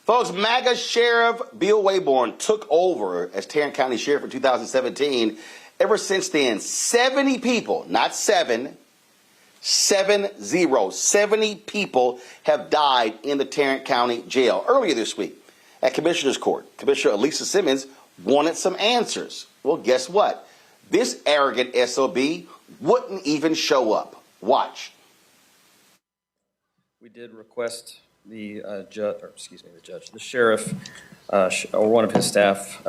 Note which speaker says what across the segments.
Speaker 1: Folks, MAGA Sheriff Bill Wburn took over as Tarrant County Sheriff in 2017. Ever since then, 70 people, not 70 people have died in the Tarrant County Jail. Earlier this week at Commissioner's Court, Commissioner Elisa Simmons wanted some answers. Well, guess what? This arrogant SOB wouldn't even show up. Watch.
Speaker 2: We did request the sheriff or one of his staff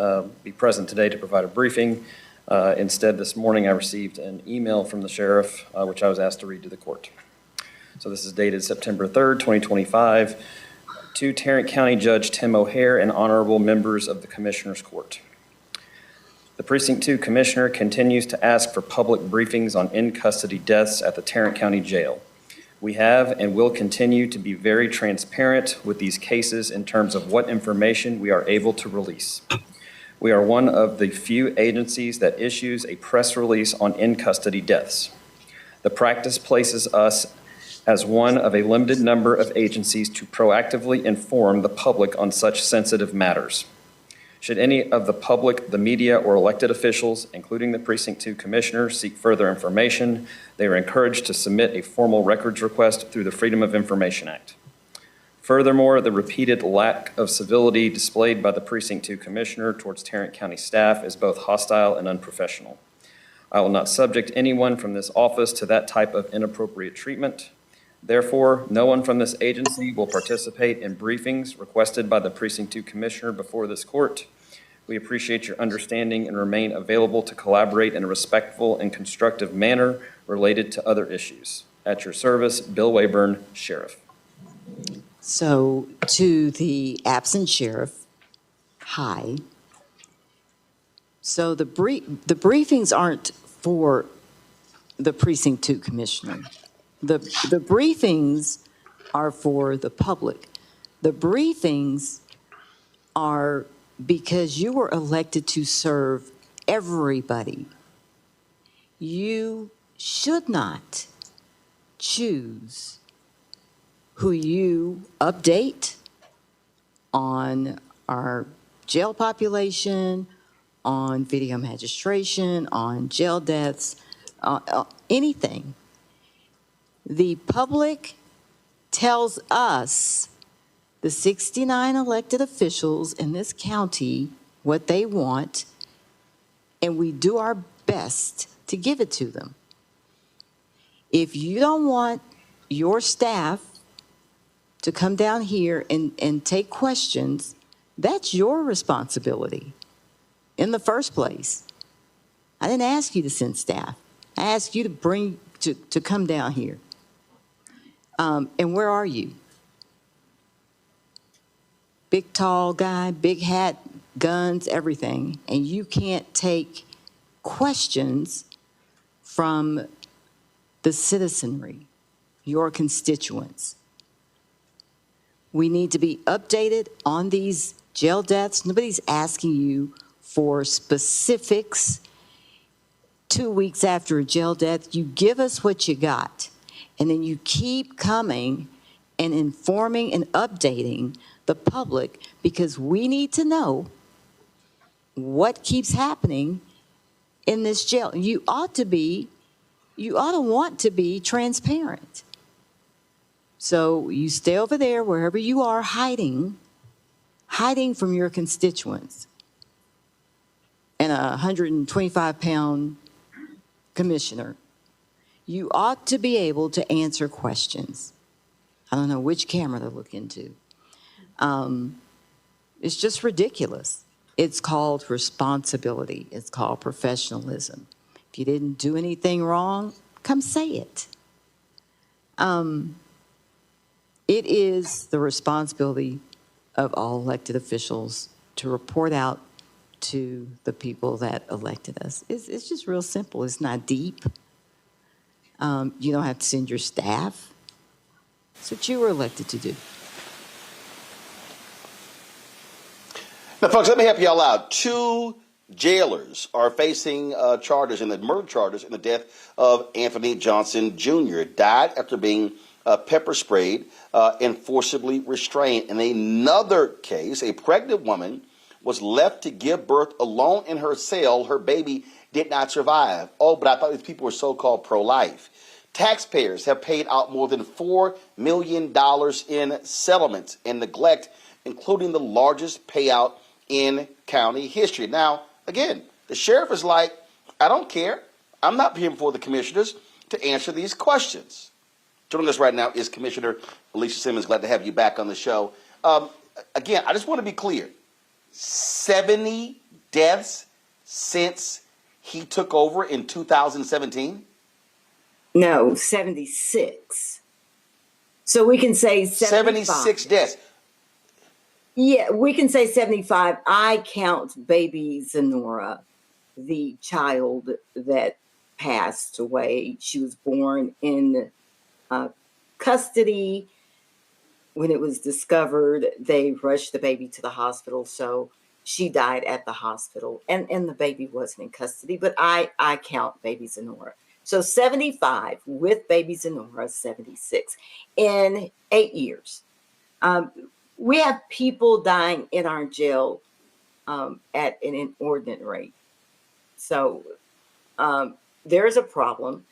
Speaker 2: be present today to provide a briefing. Instead, this morning I received an email from the sheriff, which I was asked to read to the court. So this is dated September 3rd, 2025, to Tarrant County Judge Tim O'Hare and honorable members of the Commissioner's Court. The Precinct 2 Commissioner continues to ask for public briefings on in-custody deaths at the Tarrant County Jail. We have and will continue to be very transparent with these cases in terms of what information we are able to release. We are one of the few agencies that issues a press release on in-custody deaths. The practice places us as one of a limited number of agencies to proactively inform the public on such sensitive matters. Should any of the public, the media, or elected officials, including the Precinct 2 Commissioner, seek further information, they are encouraged to submit a formal records request through the Freedom of Information Act. Furthermore, the repeated lack of civility displayed by the Precinct 2 Commissioner towards Tarrant County staff is both hostile and unprofessional. I will not subject anyone from this office to that type of inappropriate treatment. Therefore, no one from this agency will participate in briefings requested by the Precinct 2 Commissioner before this court. We appreciate your understanding and remain available to collaborate in a respectful and constructive manner related to other issues. At your service, Bill Wburn, Sheriff.
Speaker 3: So, to the absent sheriff, hi. So the briefings aren't for the Precinct 2 Commissioner. The briefings are for the public. The briefings are because you were elected to serve everybody. You should not choose who you update on our jail population, on video magistration, on jail deaths, anything. The public tells us, the 69 elected officials in this county, what they want, and we do our best to give it to them. If you don't want your staff to come down here and take questions, that's your responsibility in the first place. I didn't ask you to send staff. I asked you to come down here. And where are you? Big, tall guy, big hat, guns, everything. And you can't take questions from the citizenry, your constituents. We need to be updated on these jail deaths. Nobody's asking you for specifics. 2 weeks after a jail death, you give us what you got. And then you keep coming and informing and updating the public because we need to know what keeps happening in this jail. You ought to want to be transparent. So you stay over there, wherever you are, hiding from your constituents. And a 125-pound commissioner. You ought to be able to answer questions. I don't know which camera to look into. It's just ridiculous. It's called responsibility. It's called professionalism. If you didn't do anything wrong, come say it. It is the responsibility of all elected officials to report out to the people that elected us. It's just real simple. It's not deep. You don't have to send your staff. It's what you were elected to do.
Speaker 1: Now, folks, let me help y'all out. 2 jailers are facing charges in the murder charges in the death of Anthony Johnson Jr. Died after being pepper sprayed, and forcibly restrained. In another case, a pregnant woman was left to give birth alone in her cell. Her baby did not survive. Oh, but I thought these people were so-called pro-life. Taxpayers have paid out more than $4 million in settlements and neglect, including the largest payout in county history. Now, again, the sheriff is like, I don't care. I'm not here before the commissioners to answer these questions. Joining us right now is Commissioner Alicia Simmons. Glad to have you back on the show. Again, I just want to be clear. 70 deaths since he took over in 2017?
Speaker 3: No, 76. So we can say 75.
Speaker 1: 76 deaths.
Speaker 3: Yeah, we can say 75. I count baby Zenora, the child that passed away. She was born in custody. When it was discovered, they rushed the baby to the hospital, so she died at the hospital, and the baby wasn't in custody, but I count baby Zenora. So 75 with baby Zenora, 76 in 8 years. We have people dying in our jail at an inordinate rate. So there's a problem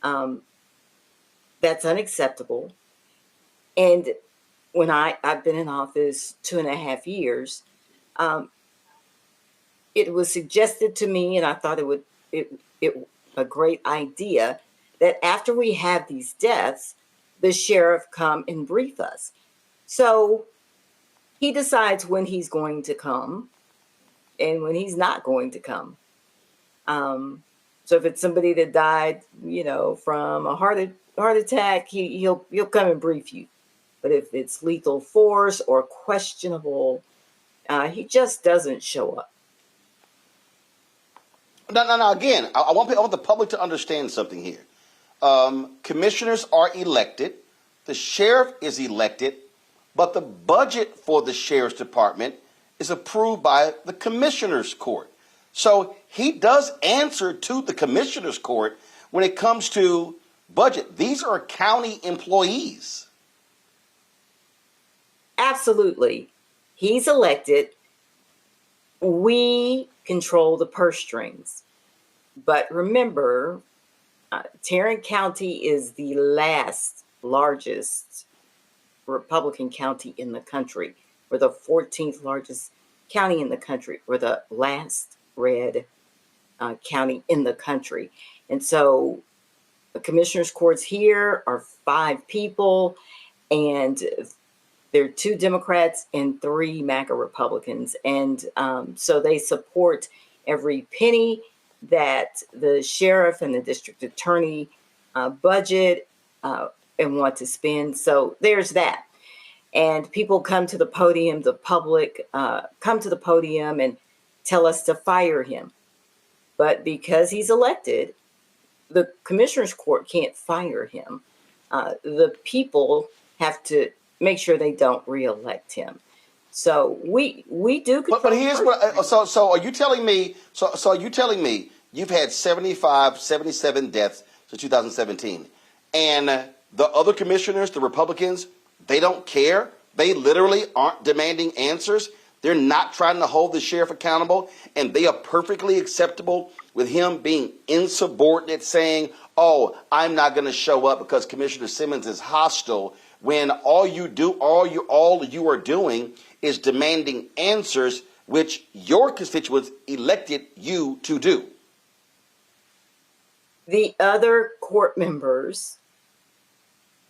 Speaker 3: that's unacceptable. And when I've been in office 2.5 years, it was suggested to me, and I thought it a great idea, that after we have these deaths, the sheriff come and brief us. So he decides when he's going to come and when he's not going to come. So if it's somebody that died, from a heart attack, he'll come and brief you. But if it's lethal force or questionable, he just doesn't show up.
Speaker 1: No. Again, I want the public to understand something here. Commissioners are elected. The sheriff is elected. But the budget for the sheriff's department is approved by the commissioner's court. So he does answer to the commissioner's court when it comes to budget. These are county employees.
Speaker 3: Absolutely. He's elected. We control the purse strings. But remember, Tarrant County is the largest Republican county in the country. We're the 14th largest county in the country. We're the last red county in the country. And so the commissioner's courts here are 5 people, and there are 2 Democrats and 3 MAGA Republicans. And so they support every penny that the sheriff and the district attorney budget and want to spend. So there's that. And people come to the podium, the public come to the podium and tell us to fire him. But because he's elected, the commissioner's court can't fire him. The people have to make sure they don't reelect him. So we do control.
Speaker 1: But here's what. So are you telling me? So are you telling me you've had 75, 77 deaths since 2017, and the other commissioners, the Republicans, they don't care? They literally aren't demanding answers. They're not trying to hold the sheriff accountable, and they are perfectly acceptable with him being insubordinate, saying, "Oh, I'm not going to show up because Commissioner Simmons is hostile." When all you are doing is demanding answers, which your constituents elected you to do.
Speaker 3: The other court members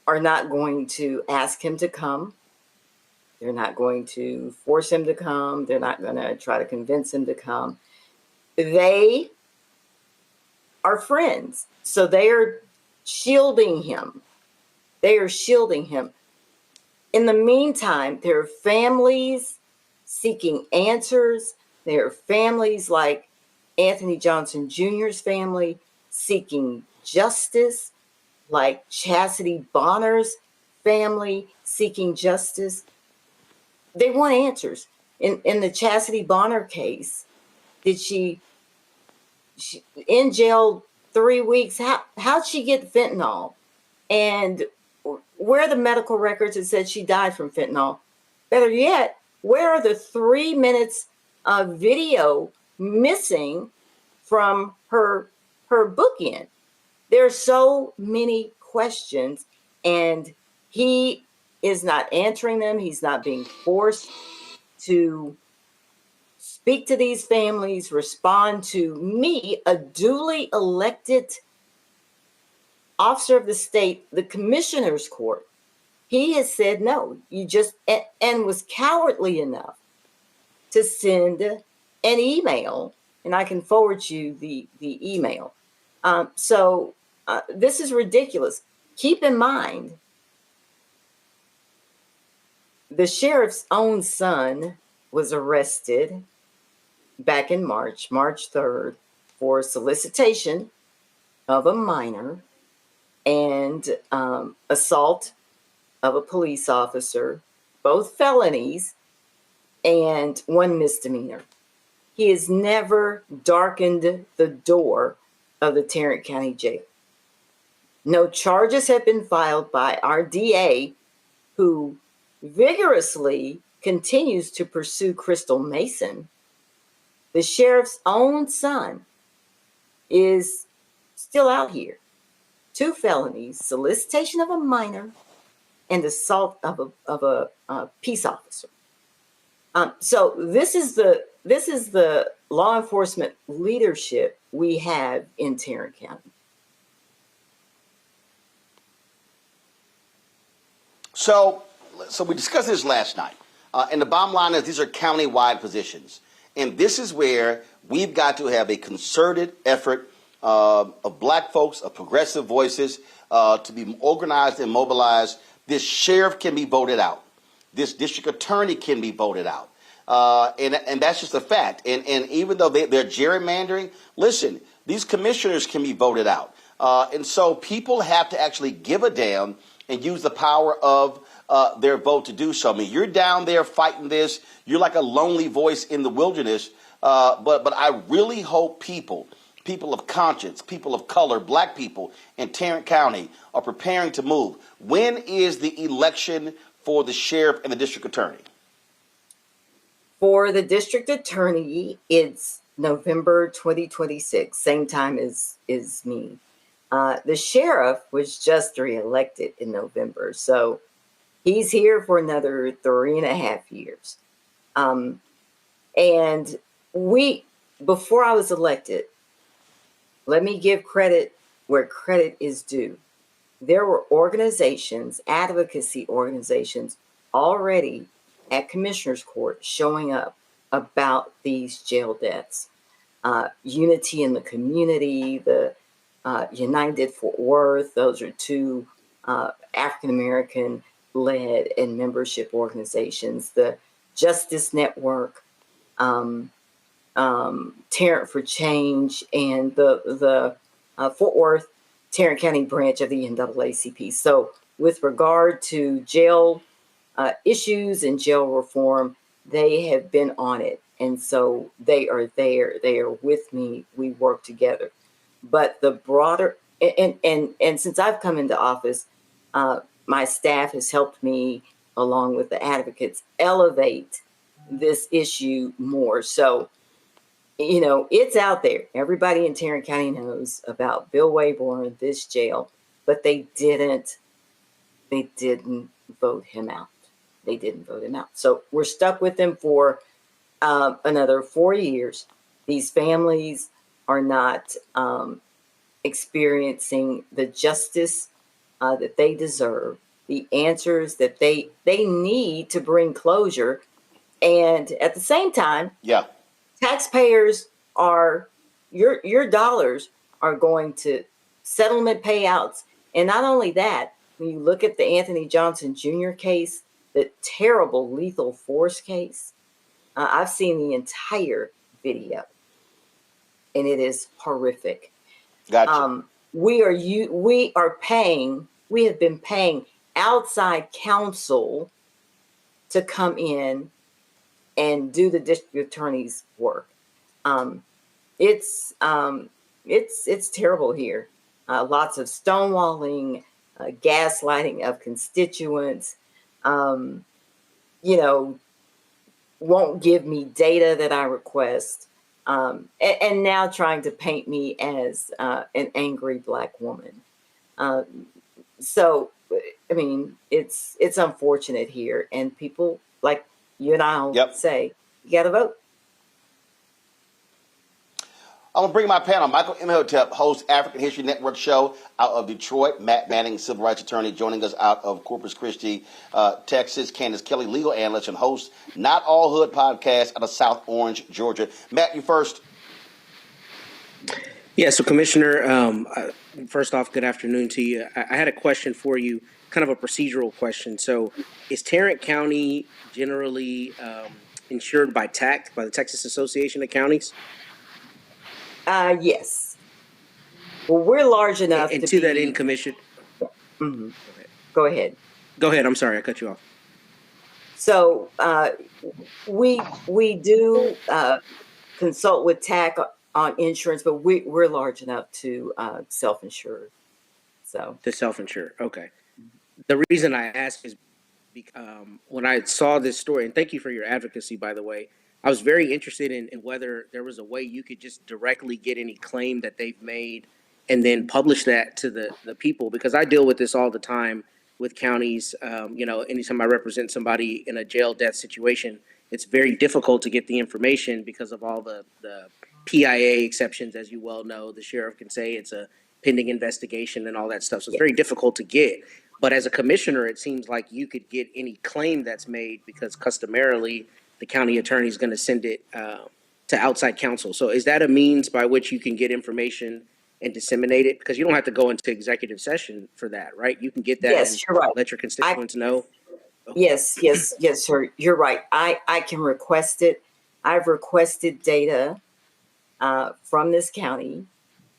Speaker 3: are not going to ask him to come. They're not going to force him to come. They're not going to try to convince him to come. They are friends. So they are shielding him. They are shielding him. In the meantime, there are families seeking answers. There are families like Anthony Johnson Jr.'s family seeking justice, like Chastity Bonner's family seeking justice. They want answers. In the Chastity Bonner case, did she in jail 3 weeks? How'd she get fentanyl? And where are the medical records that said she died from fentanyl? Better yet, where are the 3 minutes of video missing from her bookend? There are so many questions, and he is not answering them. He's not being forced to speak to these families, respond to me, a duly elected officer of the state, the commissioner's court. He has said no. You just and was cowardly enough to send an email, and I can forward you the email. So this is ridiculous. Keep in mind, the sheriff's own son was arrested back in March 3rd, for solicitation of a minor and assault of a police officer, both felonies and 1 misdemeanor. He has never darkened the door of the Tarrant County Jail. No charges have been filed by our DA, who vigorously continues to pursue Crystal Mason. The sheriff's own son is still out here. 2 felonies, solicitation of a minor and assault of a peace officer. So this is the law enforcement leadership we have in Tarrant County.
Speaker 1: So we discussed this last night, and the bottom line is these are county-wide positions, and this is where we've got to have a concerted effort of black folks, of progressive voices, to be organized and mobilized. This sheriff can be voted out. This district attorney can be voted out. And that's just a fact. And even though they're gerrymandering, listen, these commissioners can be voted out. And so people have to actually give a damn and use the power of their vote to do so. I mean, you're down there fighting this. You're like a lonely voice in the wilderness. But I really hope people of conscience, people of color, black people in Tarrant County are preparing to move. When is the election for the sheriff and the district attorney?
Speaker 3: For the district attorney, it's November 2026, same time as me. The sheriff was just reelected in November, so he's here for another 3.5 years. And before I was elected, let me give credit where credit is due. There were organizations, advocacy organizations, already at Commissioner's Court showing up about these jail deaths. Unity in the Community, the United Fort Worth, those are 2 African-American led and membership organizations. The Justice Network, Tarrant for Change, and the Fort Worth Tarrant County branch of the NAACP. So with regard to jail issues and jail reform, they have been on it. And so they are there. They are with me. We work together. But the broader, and since I've come into office, my staff has helped me, along with the advocates, elevate this issue more. So, you know, it's out there. Everybody in Tarrant County knows about Bill Wburn, this jail, but they didn't vote him out. They didn't vote him out. So we're stuck with him for another 4 years. These families are not experiencing the justice that they deserve, the answers that they need to bring closure. And at the same time, taxpayers are, your dollars are going to settlement payouts. And not only that, when you look at the Anthony Johnson Jr. case, the terrible lethal force case, I've seen the entire video, and it is horrific.
Speaker 1: Gotcha.
Speaker 3: We have been paying outside counsel to come in and do the district attorney's work. It's terrible here. Lots of stonewalling, gaslighting of constituents, you know, won't give me data that I request, and now trying to paint me as an angry Black woman. So, I mean, it's unfortunate here, and people like you and I'll say, you got to vote.
Speaker 1: I'm going to bring my panel. Michael Imhotep hosts African History Network show out of Detroit. Matt Manning, civil rights attorney, joining us out of Corpus Christi, Texas. Candace Kelly, legal analyst and host Not All Hood podcast out of South Orange, Georgia. Matt, you first.
Speaker 4: Yeah, so Commissioner, first off, good afternoon to you. I had a question for you, kind of a procedural question. So is Tarrant County generally insured by TAC, by the Texas Association of Counties?
Speaker 3: Yes. Well, we're large enough
Speaker 4: and
Speaker 3: to
Speaker 4: to
Speaker 3: be...
Speaker 4: that end, Commission.
Speaker 3: Mm-hmm. Go ahead.
Speaker 4: Go ahead. I'm sorry, I cut you off.
Speaker 3: So we do consult with TAC on insurance, but we're large enough to self-insure. So
Speaker 4: to self-insure, okay. The reason I ask is because when I saw this story, and thank you for your advocacy, by the way, I was very interested in whether there was a way you could just directly get any claim that they've made and then publish that to the people, because I deal with this all the time with counties. You know, anytime I represent somebody in a jail death situation, it's very difficult to get the information because of all the PIA exceptions, as you well know. The sheriff can say it's a pending investigation and all that stuff. So it's very difficult to get. But as a commissioner, it seems like you could get any claim that's made because customarily the county attorney is going to send it to outside counsel. So is that a means by which you can get information and disseminate it? Because you don't have to go into executive session for that, right? You can get that and
Speaker 3: you're right.
Speaker 4: let your constituents know.
Speaker 3: Okay. Yes, sir. You're right. I can request it. I've requested data from this county,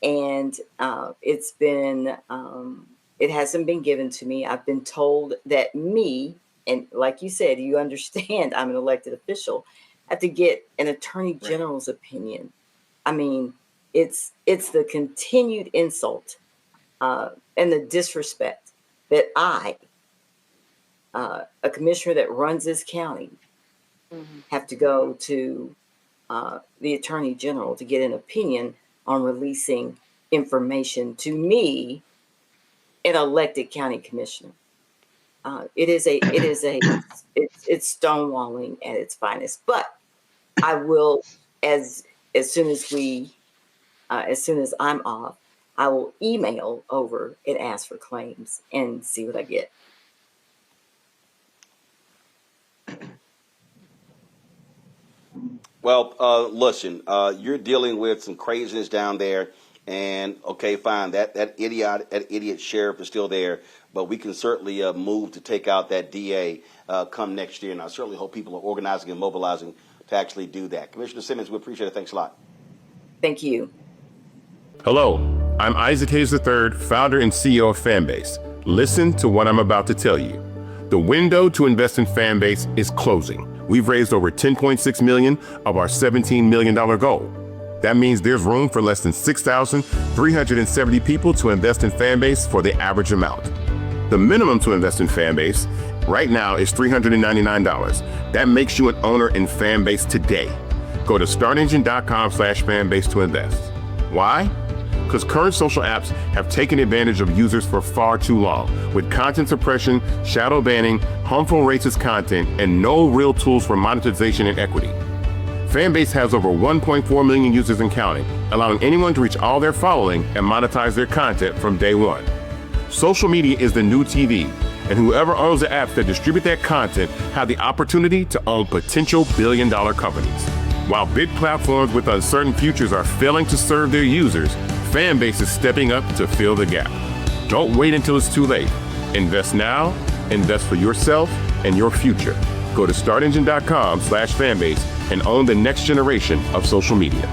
Speaker 3: and it's been, it hasn't been given to me. I've been told that and like you said, you understand I'm an elected official, I have to get an attorney general's opinion. I mean, it's the continued insult and the disrespect that a commissioner that runs this county, have to go to the attorney general to get an opinion on releasing information to me, an elected county commissioner. It's stonewalling at its finest. But I will, as soon as I'm off, I will email over and ask for claims and see what I get.
Speaker 1: Well, listen, you're dealing with some craziness down there. And okay, fine. That idiot sheriff is still there, but we can certainly move to take out that DA come next year. And I certainly hope people are organizing and mobilizing to actually do that. Commissioner Simmons, we appreciate it. Thanks a lot.
Speaker 3: Thank you.
Speaker 5: Hello, I'm Isaac Hayes III, founder and CEO of Fanbase. Listen to what I'm about to tell you. The window to invest in Fanbase is closing. We've raised over $10.6 million of our $17 million goal. That means there's room for less than 6,370 people to invest in Fanbase for the average amount. The minimum to invest in Fanbase right now is $399. That makes you an owner in Fanbase today. Go to startengine.com/fanbase to invest. Why? Because current social apps have taken advantage of users for far too long, with content suppression, shadow banning, harmful racist content, and no real tools for monetization and equity. Fanbase has over 1.4 million users and counting, allowing anyone to reach all their following and monetize their content from day one. Social media is the new TV, and whoever owns the apps that distribute that content have the opportunity to own potential billion-dollar companies. While big platforms with uncertain futures are failing to serve their users, Fanbase is stepping up to fill the gap. Don't wait until it's too late. Invest now, invest for yourself and your future. Go to startengine.com/fanbase and own the next generation of social media.